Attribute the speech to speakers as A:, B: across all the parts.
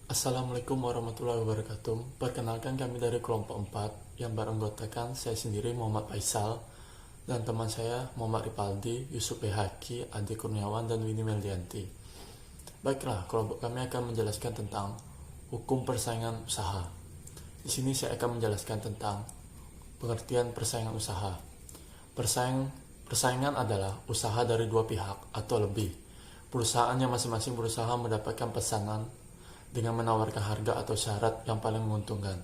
A: Assalamualaikum warahmatullahi wabarakatuh. Perkenalkan kami dari kelompok 4 yang beranggotakan saya sendiri Muhammad Faisal dan teman saya Muhammad Ripaldi, Yusuf Behaki, Adi Kurniawan, dan Winnie Meldianti. Baiklah, kelompok kami akan menjelaskan tentang hukum persaingan usaha. Di sini saya akan menjelaskan tentang pengertian persaingan usaha. Persaingan adalah usaha dari dua pihak atau lebih. Perusahaan yang masing-masing berusaha mendapatkan pesanan dengan menawarkan harga atau syarat yang paling menguntungkan.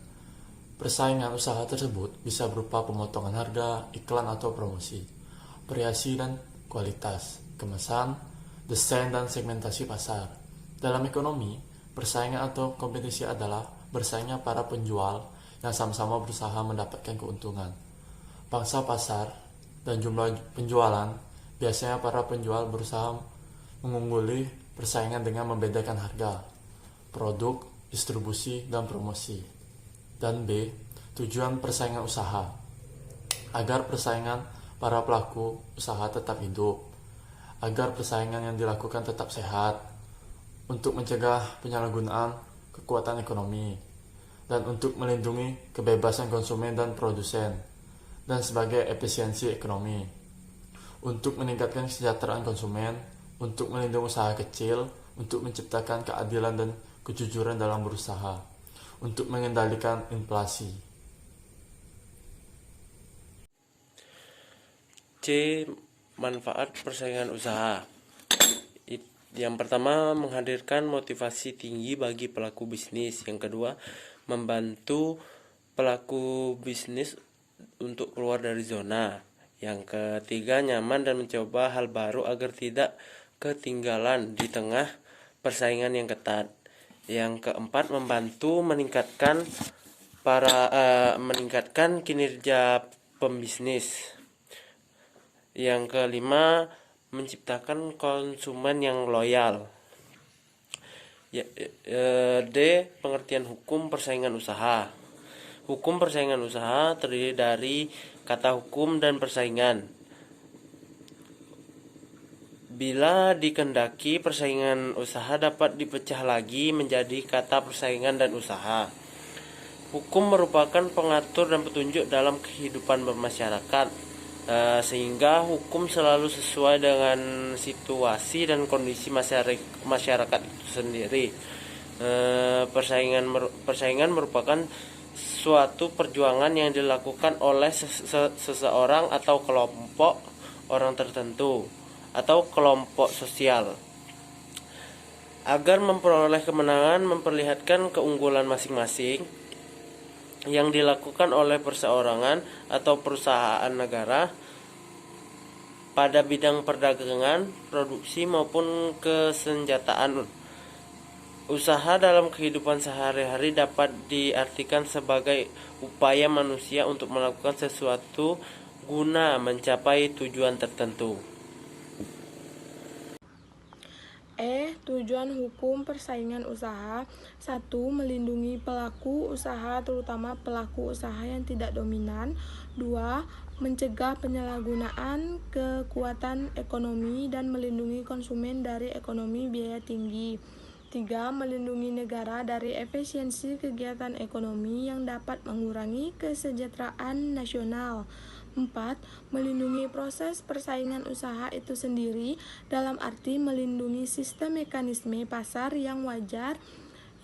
A: Persaingan usaha tersebut bisa berupa pemotongan harga, iklan atau promosi, variasi dan kualitas, kemasan, desain dan segmentasi pasar. Dalam ekonomi, persaingan atau kompetisi adalah bersaingnya para penjual yang sama-sama berusaha mendapatkan keuntungan. Pangsa pasar dan jumlah penjualan, biasanya para penjual berusaha mengungguli persaingan dengan membedakan harga, produk, distribusi, dan promosi. Dan B, tujuan persaingan usaha, agar persaingan para pelaku usaha tetap hidup, agar persaingan yang dilakukan tetap sehat, untuk mencegah penyalahgunaan kekuatan ekonomi, dan untuk melindungi kebebasan konsumen dan produsen, dan sebagai efisiensi ekonomi, untuk meningkatkan kesejahteraan konsumen, untuk melindungi usaha kecil, untuk menciptakan keadilan dan kejujuran dalam berusaha, untuk mengendalikan inflasi.
B: C. Manfaat persaingan usaha. Yang pertama, menghadirkan motivasi tinggi bagi pelaku bisnis. Yang kedua, membantu pelaku bisnis untuk keluar dari zona. Yang ketiga, nyaman dan mencoba hal baru agar tidak ketinggalan di tengah persaingan yang ketat. Yang keempat, membantu meningkatkan kinerja pembisnis. Yang kelima, menciptakan konsumen yang loyal. D. Pengertian hukum persaingan usaha. Hukum persaingan usaha terdiri dari kata hukum dan persaingan. Bila dikehendaki, persaingan usaha dapat dipecah lagi menjadi kata persaingan dan usaha. Hukum merupakan pengatur dan petunjuk dalam kehidupan bermasyarakat, sehingga hukum selalu sesuai dengan situasi dan kondisi masyarakat itu sendiri. Persaingan merupakan suatu perjuangan yang dilakukan oleh seseorang atau kelompok orang tertentu atau kelompok sosial agar memperoleh kemenangan, memperlihatkan keunggulan masing-masing yang dilakukan oleh perseorangan atau perusahaan negara pada bidang perdagangan, produksi maupun kesenjataan. Usaha dalam kehidupan sehari-hari dapat diartikan sebagai upaya manusia untuk melakukan sesuatu guna mencapai tujuan tertentu.
C: Tujuan hukum persaingan usaha. 1. Melindungi pelaku usaha, terutama pelaku usaha yang tidak dominan. 2. Mencegah penyalahgunaan kekuatan ekonomi dan melindungi konsumen dari ekonomi biaya tinggi. 3. Melindungi negara dari efisiensi kegiatan ekonomi yang dapat mengurangi kesejahteraan nasional. 4. Melindungi proses persaingan usaha itu sendiri, dalam arti melindungi sistem mekanisme pasar yang wajar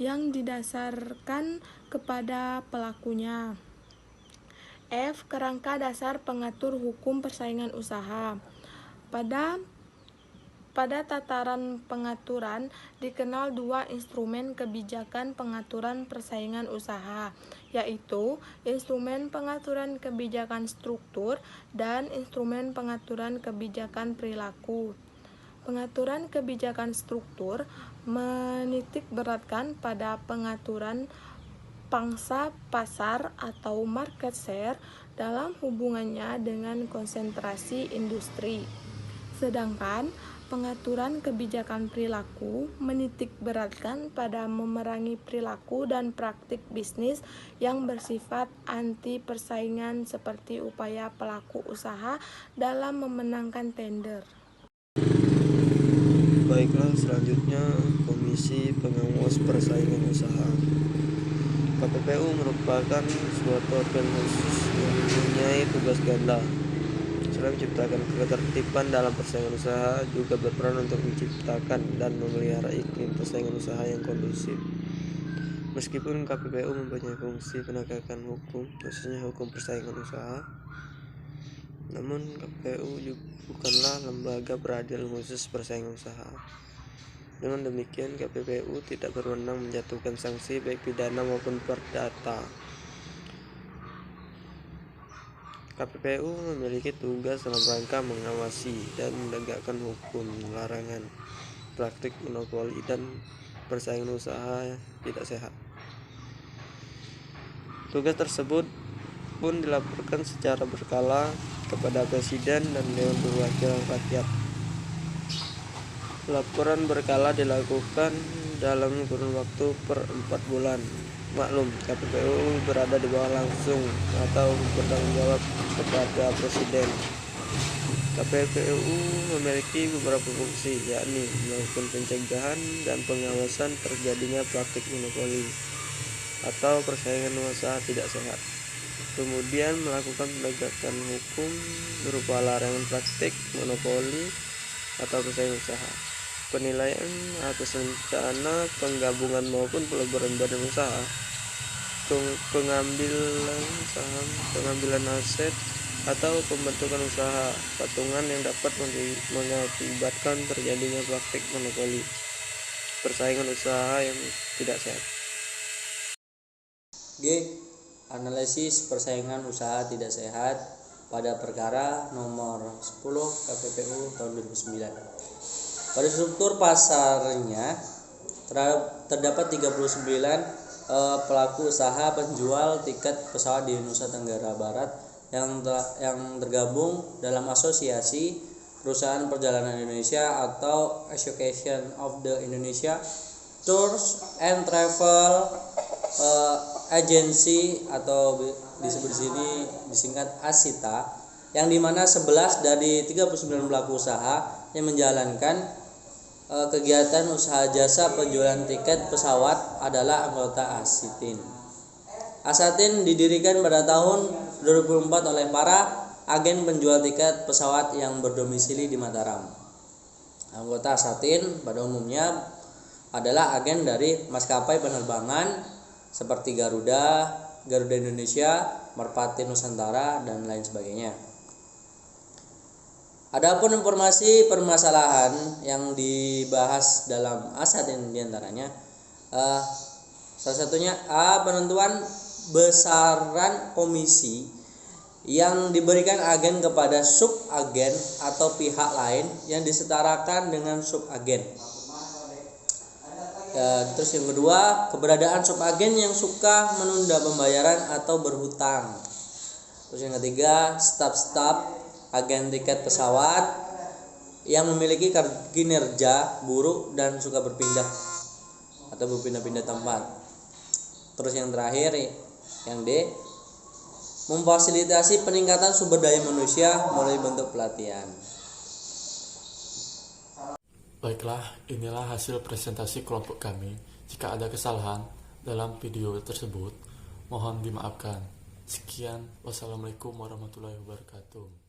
C: yang didasarkan kepada pelakunya. F. Kerangka dasar pengatur hukum persaingan usaha. Pada tataran pengaturan, dikenal dua instrumen kebijakan pengaturan persaingan usaha, yaitu instrumen pengaturan kebijakan struktur dan instrumen pengaturan kebijakan perilaku. Pengaturan kebijakan struktur menitik beratkan pada pengaturan pangsa pasar atau market share dalam hubungannya dengan konsentrasi industri. Sedangkan pengaturan kebijakan perilaku menitik beratkan pada memerangi perilaku dan praktik bisnis yang bersifat anti persaingan seperti upaya pelaku usaha dalam memenangkan tender.
D: Baiklah, selanjutnya Komisi Komisi Pengawas Persaingan Usaha. KPPU merupakan suatu organ khusus yang mempunyai tugas ganda. Selain menciptakan ketertiban dalam persaingan usaha, juga berperan untuk menciptakan dan memelihara iklim persaingan usaha yang kondusif. Meskipun KPPU mempunyai fungsi penegakan hukum, khususnya hukum persaingan usaha, namun KPPU bukanlah lembaga peradilan khusus persaingan usaha. Dengan demikian, KPPU tidak berwenang menjatuhkan sanksi baik pidana maupun perdata. KPPU memiliki tugas dalam rangka mengawasi dan menegakkan hukum larangan praktik monopoli dan persaingan usaha tidak sehat. Tugas tersebut pun dilaporkan secara berkala kepada Presiden dan Dewan Perwakilan Rakyat. Laporan berkala dilakukan dalam kurun waktu per 4 bulan. Maklum, KPPU berada di bawah langsung atau bertanggung jawab kepada Presiden. KPPU memiliki beberapa fungsi, yakni melakukan pencegahan dan pengawasan terjadinya praktik monopoli atau persaingan usaha tidak sehat. Kemudian melakukan penegakan hukum berupa larangan praktik monopoli atau persaingan usaha. Penilaian atas rencana penggabungan maupun peleburan badan usaha, pengambilan saham, pengambilan aset, atau pembentukan usaha patungan yang dapat mengakibatkan terjadinya praktik monopoli, persaingan usaha yang tidak sehat.
E: G. Analisis persaingan usaha tidak sehat pada perkara nomor 10 KPPU tahun 2009. Pada struktur pasarnya terdapat 39 pelaku usaha penjual tiket pesawat di Nusa Tenggara Barat yang tergabung dalam Asosiasi Perusahaan Perjalanan Indonesia atau Association of the Indonesia Tours and Travel Agency atau disebut di sini disingkat ASITA, yang dimana 11 dari 39 pelaku usaha yang menjalankan kegiatan usaha jasa penjualan tiket pesawat adalah anggota ASITIN. ASITIN didirikan pada tahun 2004 oleh para agen penjual tiket pesawat yang berdomisili di Mataram. Anggota ASITIN pada umumnya adalah agen dari maskapai penerbangan seperti Garuda Indonesia, Merpati Nusantara, dan lain sebagainya. Adapun informasi permasalahan yang dibahas dalam ASITIN diantaranya salah satunya A. Penentuan besaran komisi yang diberikan agen kepada subagen atau pihak lain yang disetarakan dengan subagen. Terus yang kedua, keberadaan subagen yang suka menunda pembayaran atau berhutang. Terus yang ketiga, staf agen tiket pesawat yang memiliki kinerja buruk dan suka berpindah atau berpindah-pindah tempat. Terus yang terakhir, yang D, memfasilitasi peningkatan sumber daya manusia melalui bentuk pelatihan.
A: Baiklah, inilah hasil presentasi kelompok kami. Jika ada kesalahan dalam video tersebut, mohon dimaafkan. Sekian, wassalamualaikum warahmatullahi wabarakatuh.